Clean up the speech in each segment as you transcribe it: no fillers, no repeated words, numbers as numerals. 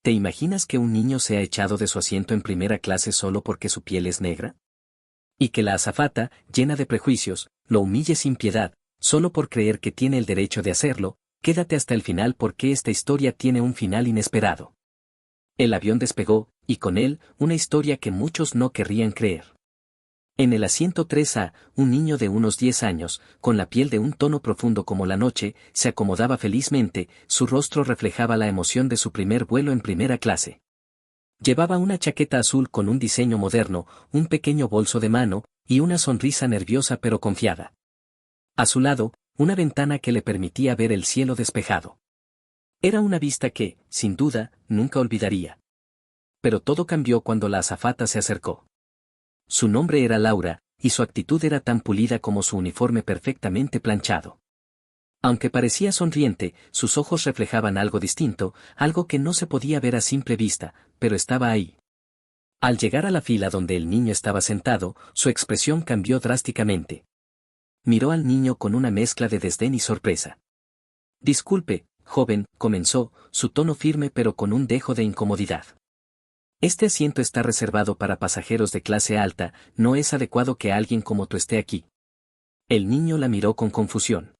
¿Te imaginas que un niño sea echado de su asiento en primera clase solo porque su piel es negra? Y que la azafata, llena de prejuicios, lo humille sin piedad, solo por creer que tiene el derecho de hacerlo. Quédate hasta el final porque esta historia tiene un final inesperado. El avión despegó, y con él, una historia que muchos no querrían creer. En el asiento 3A, un niño de unos 10 años, con la piel de un tono profundo como la noche, se acomodaba felizmente, su rostro reflejaba la emoción de su primer vuelo en primera clase. Llevaba una chaqueta azul con un diseño moderno, un pequeño bolso de mano, y una sonrisa nerviosa pero confiada. A su lado, una ventana que le permitía ver el cielo despejado. Era una vista que, sin duda, nunca olvidaría. Pero todo cambió cuando la azafata se acercó. Su nombre era Laura, y su actitud era tan pulida como su uniforme perfectamente planchado. Aunque parecía sonriente, sus ojos reflejaban algo distinto, algo que no se podía ver a simple vista, pero estaba ahí. Al llegar a la fila donde el niño estaba sentado, su expresión cambió drásticamente. Miró al niño con una mezcla de desdén y sorpresa. Disculpe, joven, comenzó, su tono firme pero con un dejo de incomodidad. Este asiento está reservado para pasajeros de clase alta, no es adecuado que alguien como tú esté aquí. El niño la miró con confusión.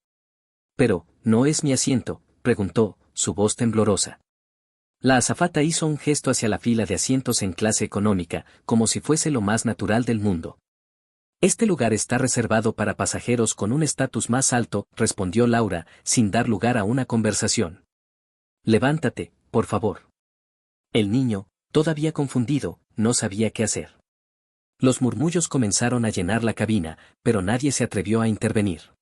Pero, ¿no es mi asiento?, preguntó, su voz temblorosa. La azafata hizo un gesto hacia la fila de asientos en clase económica, como si fuese lo más natural del mundo. Este lugar está reservado para pasajeros con un estatus más alto, respondió Laura, sin dar lugar a una conversación. Levántate, por favor. El niño, todavía confundido, no sabía qué hacer. Los murmullos comenzaron a llenar la cabina, pero nadie se atrevió a intervenir.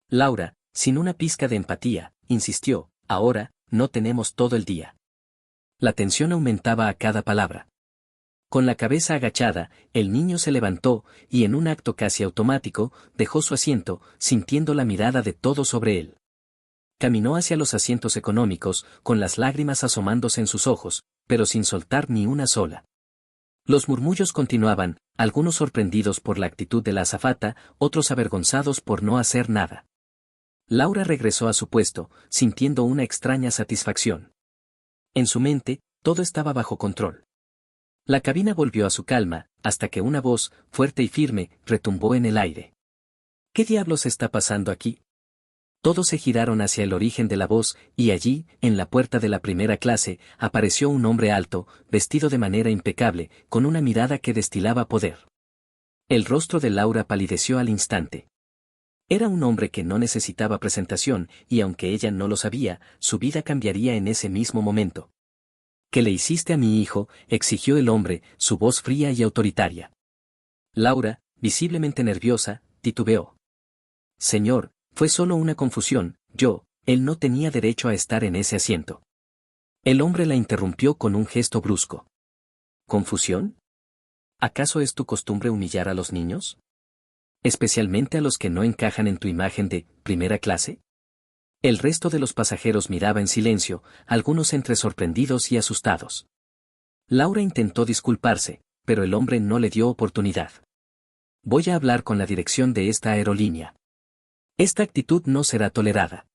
Laura, sin una pizca de empatía, insistió, ahora, no tenemos todo el día. La tensión aumentaba a cada palabra. Con la cabeza agachada, el niño se levantó, y en un acto casi automático, dejó su asiento, sintiendo la mirada de todos sobre él. Caminó hacia los asientos económicos, con las lágrimas asomándose en sus ojos, pero sin soltar ni una sola. Los murmullos continuaban, algunos sorprendidos por la actitud de la azafata, otros avergonzados por no hacer nada. Laura regresó a su puesto, sintiendo una extraña satisfacción. En su mente, todo estaba bajo control. La cabina volvió a su calma, hasta que una voz, fuerte y firme, retumbó en el aire. ¿Qué diablos está pasando aquí? Todos se giraron hacia el origen de la voz, y allí, en la puerta de la primera clase, apareció un hombre alto, vestido de manera impecable, con una mirada que destilaba poder. El rostro de Laura palideció al instante. Era un hombre que no necesitaba presentación, y aunque ella no lo sabía, su vida cambiaría en ese mismo momento. ¿Qué le hiciste a mi hijo?, exigió el hombre, su voz fría y autoritaria. Laura, visiblemente nerviosa, titubeó. Señor, fue solo una confusión, él no tenía derecho a estar en ese asiento. El hombre la interrumpió con un gesto brusco. ¿Confusión? ¿Acaso es tu costumbre humillar a los niños? ¿Especialmente a los que no encajan en tu imagen de primera clase? El resto de los pasajeros miraba en silencio, algunos entre sorprendidos y asustados. Laura intentó disculparse, pero el hombre no le dio oportunidad. Voy a hablar con la dirección de esta aerolínea. Esta actitud no será tolerada.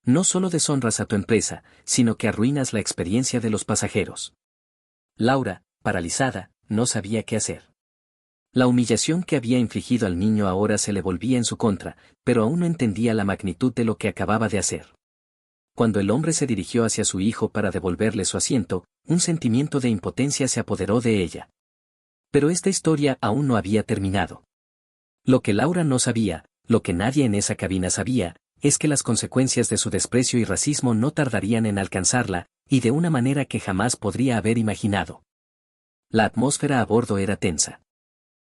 No solo deshonras a tu empresa, sino que arruinas la experiencia de los pasajeros. Laura, paralizada, no sabía qué hacer. La humillación que había infligido al niño ahora se le volvía en su contra, pero aún no entendía la magnitud de lo que acababa de hacer. Cuando el hombre se dirigió hacia su hijo para devolverle su asiento, un sentimiento de impotencia se apoderó de ella. Pero esta historia aún no había terminado. Lo que Laura no sabía, lo que nadie en esa cabina sabía, es que las consecuencias de su desprecio y racismo no tardarían en alcanzarla, y de una manera que jamás podría haber imaginado. La atmósfera a bordo era tensa.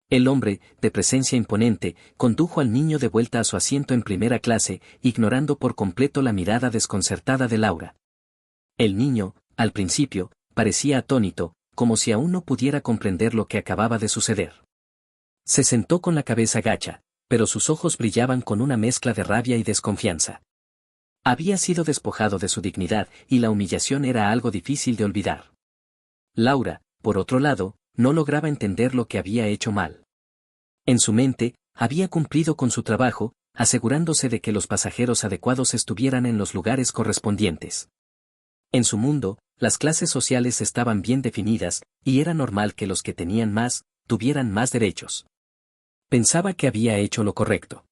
El hombre, de presencia imponente, condujo al niño de vuelta a su asiento en primera clase, ignorando por completo la mirada desconcertada de Laura. El niño, al principio, parecía atónito, como si aún no pudiera comprender lo que acababa de suceder. Se sentó con la cabeza gacha, pero sus ojos brillaban con una mezcla de rabia y desconfianza. Había sido despojado de su dignidad, y la humillación era algo difícil de olvidar. Laura, por otro lado, no lograba entender lo que había hecho mal. En su mente, había cumplido con su trabajo, asegurándose de que los pasajeros adecuados estuvieran en los lugares correspondientes. En su mundo, Las clases sociales estaban bien definidas, y era normal que los que tenían más, tuvieran más derechos. Pensaba que había hecho lo correcto.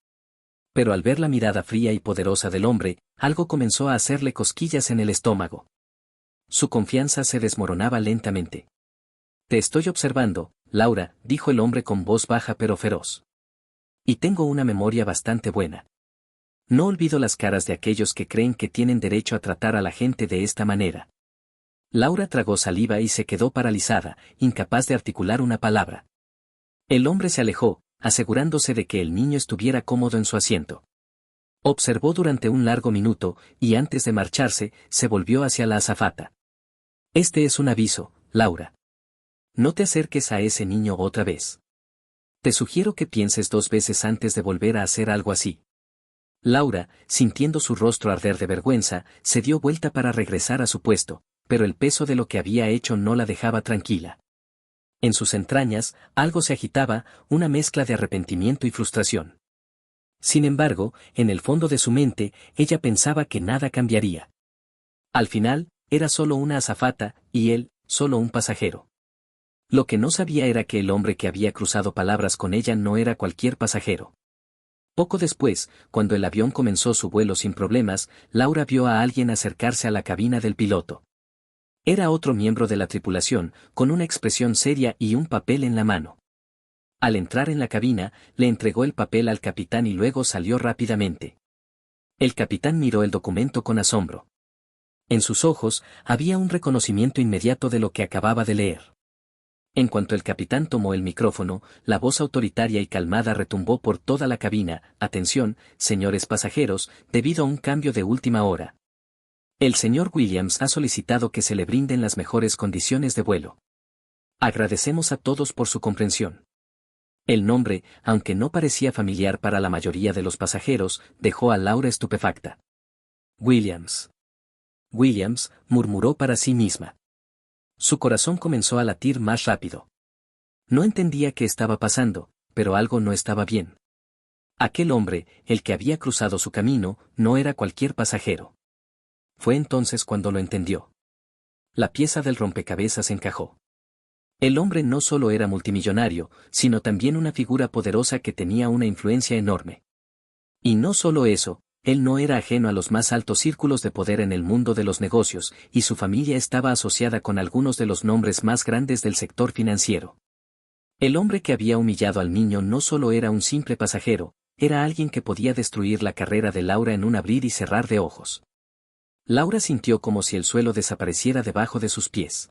Pero al ver la mirada fría y poderosa del hombre, algo comenzó a hacerle cosquillas en el estómago. Su confianza se desmoronaba lentamente. Te estoy observando, Laura, dijo el hombre con voz baja pero feroz. Y tengo una memoria bastante buena. No olvido las caras de aquellos que creen que tienen derecho a tratar a la gente de esta manera. Laura tragó saliva y se quedó paralizada, incapaz de articular una palabra. El hombre se alejó, asegurándose de que el niño estuviera cómodo en su asiento. Observó durante un largo minuto, y antes de marcharse, se volvió hacia la azafata. Este es un aviso, Laura. No te acerques a ese niño otra vez. Te sugiero que pienses 2 veces antes de volver a hacer algo así. Laura, sintiendo su rostro arder de vergüenza, se dio vuelta para regresar a su puesto, pero el peso de lo que había hecho no la dejaba tranquila. En sus entrañas, algo se agitaba, una mezcla de arrepentimiento y frustración. Sin embargo, en el fondo de su mente, ella pensaba que nada cambiaría. Al final, era solo una azafata, y él, solo un pasajero. Lo que no sabía era que el hombre que había cruzado palabras con ella no era cualquier pasajero. Poco después, cuando el avión comenzó su vuelo sin problemas, Laura vio a alguien acercarse a la cabina del piloto. Era otro miembro de la tripulación, con una expresión seria y un papel en la mano. Al entrar en la cabina, le entregó el papel al capitán y luego salió rápidamente. El capitán miró el documento con asombro. En sus ojos, había un reconocimiento inmediato de lo que acababa de leer. En cuanto el capitán tomó el micrófono, la voz autoritaria y calmada retumbó por toda la cabina: «Atención, señores pasajeros, debido a un cambio de última hora. El señor Williams ha solicitado que se le brinden las mejores condiciones de vuelo. Agradecemos a todos por su comprensión». El nombre, aunque no parecía familiar para la mayoría de los pasajeros, dejó a Laura estupefacta. Williams. Williams, murmuró para sí misma. Su corazón comenzó a latir más rápido. No entendía qué estaba pasando, pero algo no estaba bien. Aquel hombre, el que había cruzado su camino, no era cualquier pasajero. Fue entonces cuando lo entendió. La pieza del rompecabezas encajó. El hombre no solo era multimillonario, sino también una figura poderosa que tenía una influencia enorme. Y no solo eso, él no era ajeno a los más altos círculos de poder en el mundo de los negocios, y su familia estaba asociada con algunos de los nombres más grandes del sector financiero. El hombre que había humillado al niño no solo era un simple pasajero, era alguien que podía destruir la carrera de Laura en un abrir y cerrar de ojos. Laura sintió como si el suelo desapareciera debajo de sus pies.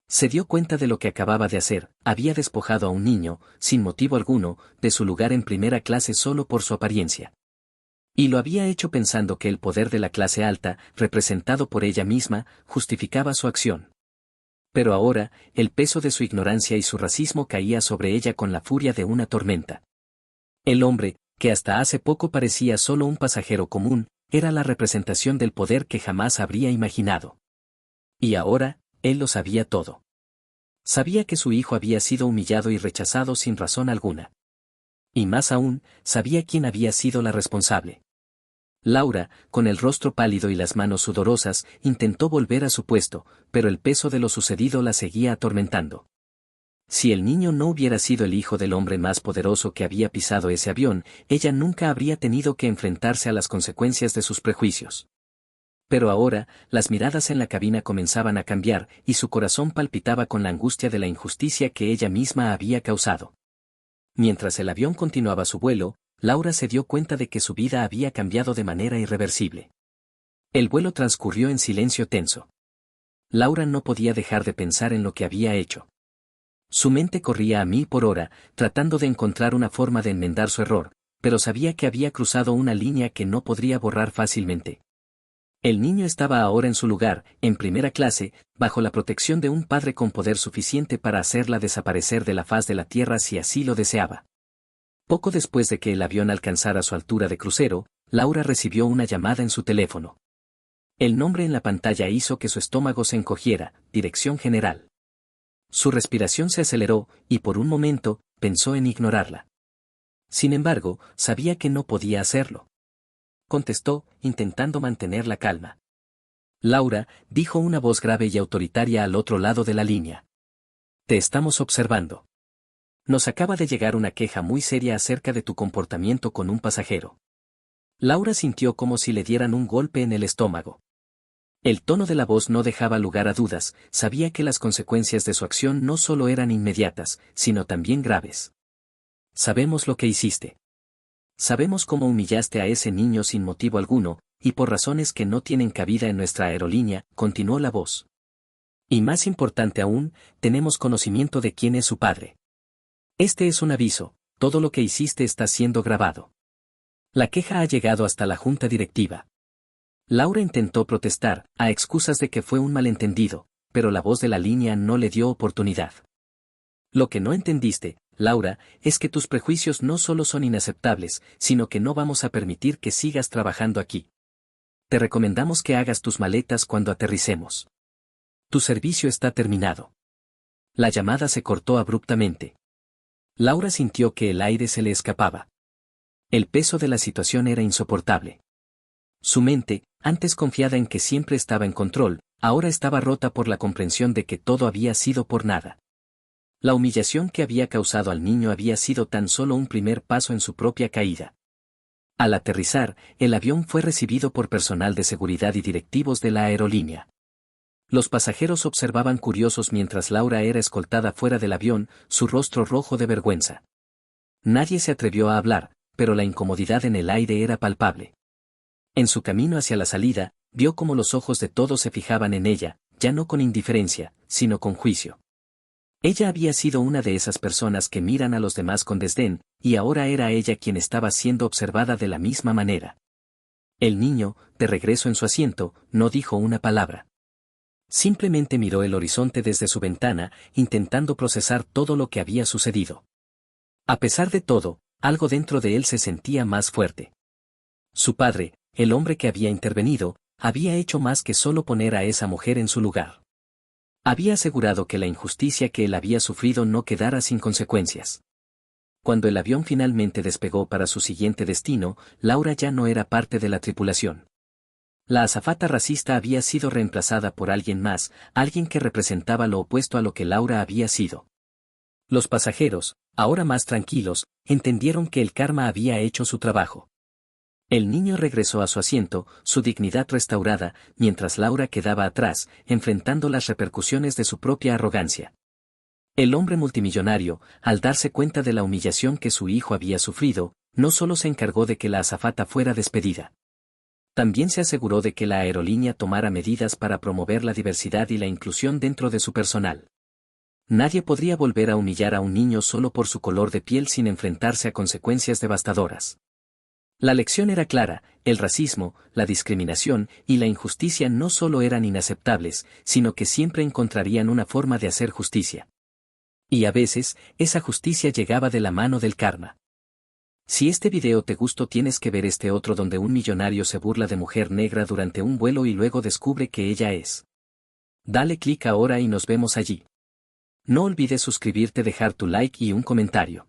Se dio cuenta de lo que acababa de hacer: había despojado a un niño, sin motivo alguno, de su lugar en primera clase solo por su apariencia. Y lo había hecho pensando que el poder de la clase alta, representado por ella misma, justificaba su acción. Pero ahora, el peso de su ignorancia y su racismo caía sobre ella con la furia de una tormenta. El hombre, que hasta hace poco parecía solo un pasajero común, era la representación del poder que jamás habría imaginado. Y ahora, él lo sabía todo. Sabía que su hijo había sido humillado y rechazado sin razón alguna. Y más aún, sabía quién había sido la responsable. Laura, con el rostro pálido y las manos sudorosas, intentó volver a su puesto, pero el peso de lo sucedido la seguía atormentando. Si el niño no hubiera sido el hijo del hombre más poderoso que había pisado ese avión, ella nunca habría tenido que enfrentarse a las consecuencias de sus prejuicios. Pero ahora, las miradas en la cabina comenzaban a cambiar, y su corazón palpitaba con la angustia de la injusticia que ella misma había causado. Mientras el avión continuaba su vuelo, Laura se dio cuenta de que su vida había cambiado de manera irreversible. El vuelo transcurrió en silencio tenso. Laura no podía dejar de pensar en lo que había hecho. Su mente corría a 1000 por hora, tratando de encontrar una forma de enmendar su error, pero sabía que había cruzado una línea que no podría borrar fácilmente. El niño estaba ahora en su lugar, en primera clase, bajo la protección de un padre con poder suficiente para hacerla desaparecer de la faz de la tierra si así lo deseaba. Poco después de que el avión alcanzara su altura de crucero, Laura recibió una llamada en su teléfono. El nombre en la pantalla hizo que su estómago se encogiera: Dirección General. Su respiración se aceleró, y por un momento, pensó en ignorarla. Sin embargo, sabía que no podía hacerlo. Contestó, intentando mantener la calma. Laura, dijo una voz grave y autoritaria al otro lado de la línea. Te estamos observando. Nos acaba de llegar una queja muy seria acerca de tu comportamiento con un pasajero. Laura sintió como si le dieran un golpe en el estómago. El tono de la voz no dejaba lugar a dudas, sabía que las consecuencias de su acción no solo eran inmediatas, sino también graves. Sabemos lo que hiciste. Sabemos cómo humillaste a ese niño sin motivo alguno, y por razones que no tienen cabida en nuestra aerolínea, continuó la voz. Y más importante aún, tenemos conocimiento de quién es su padre. Este es un aviso, todo lo que hiciste está siendo grabado. La queja ha llegado hasta la junta directiva. Laura intentó protestar, a excusas de que fue un malentendido, pero la voz de la línea no le dio oportunidad. Lo que no entendiste, Laura, es que tus prejuicios no solo son inaceptables, sino que no vamos a permitir que sigas trabajando aquí. Te recomendamos que hagas tus maletas cuando aterricemos. Tu servicio está terminado. La llamada se cortó abruptamente. Laura sintió que el aire se le escapaba. El peso de la situación era insoportable. Su mente, antes confiada en que siempre estaba en control, ahora estaba rota por la comprensión de que todo había sido por nada. La humillación que había causado al niño había sido tan solo un primer paso en su propia caída. Al aterrizar, el avión fue recibido por personal de seguridad y directivos de la aerolínea. Los pasajeros observaban curiosos mientras Laura era escoltada fuera del avión, su rostro rojo de vergüenza. Nadie se atrevió a hablar, pero la incomodidad en el aire era palpable. En su camino hacia la salida, vio cómo los ojos de todos se fijaban en ella, ya no con indiferencia, sino con juicio. Ella había sido una de esas personas que miran a los demás con desdén, y ahora era ella quien estaba siendo observada de la misma manera. El niño, de regreso en su asiento, no dijo una palabra. Simplemente miró el horizonte desde su ventana, intentando procesar todo lo que había sucedido. A pesar de todo, algo dentro de él se sentía más fuerte. Su padre, el hombre que había intervenido, había hecho más que solo poner a esa mujer en su lugar. Había asegurado que la injusticia que él había sufrido no quedara sin consecuencias. Cuando el avión finalmente despegó para su siguiente destino, Laura ya no era parte de la tripulación. La azafata racista había sido reemplazada por alguien más, alguien que representaba lo opuesto a lo que Laura había sido. Los pasajeros, ahora más tranquilos, entendieron que el karma había hecho su trabajo. El niño regresó a su asiento, su dignidad restaurada, mientras Laura quedaba atrás, enfrentando las repercusiones de su propia arrogancia. El hombre multimillonario, al darse cuenta de la humillación que su hijo había sufrido, no solo se encargó de que la azafata fuera despedida. También se aseguró de que la aerolínea tomara medidas para promover la diversidad y la inclusión dentro de su personal. Nadie podría volver a humillar a un niño solo por su color de piel sin enfrentarse a consecuencias devastadoras. La lección era clara, el racismo, la discriminación y la injusticia no solo eran inaceptables, sino que siempre encontrarían una forma de hacer justicia. Y a veces, esa justicia llegaba de la mano del karma. Si este video te gustó, tienes que ver este otro donde un millonario se burla de mujer negra durante un vuelo y luego descubre que ella es. Dale clic ahora y nos vemos allí. No olvides suscribirte, dejar tu like y un comentario.